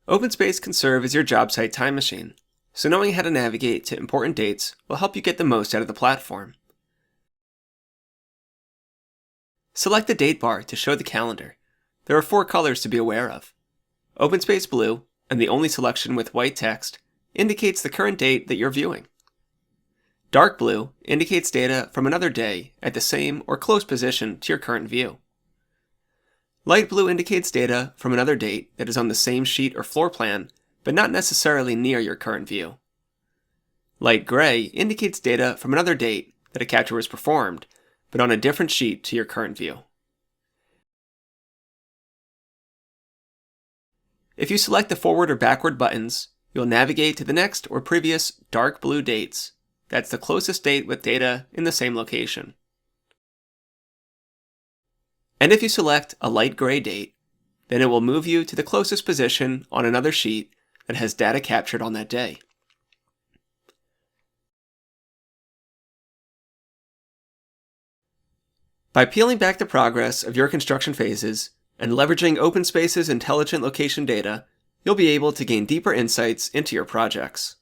OpenSpace can serve as your job site time machine, so knowing how to navigate to important dates will help you get the most out of the platform. Select the date bar to show the calendar. There are 4 colors to be aware of. OpenSpace Blue, and the only selection with white text, indicates the current date that you're viewing. Dark blue indicates data from another day at the same or close position to your current view. Light blue indicates data from another date that is on the same sheet or floor plan, but not necessarily near your current view. Light gray indicates data from another date that a capture was performed, but on a different sheet to your current view. If you select the forward or backward buttons, you'll navigate to the next or previous dark blue dates. That's the closest date with data in the same location. And if you select a light gray date, then it will move you to the closest position on another sheet that has data captured on that day. By peeling back the progress of your construction phases and leveraging OpenSpace's intelligent location data, you'll be able to gain deeper insights into your projects.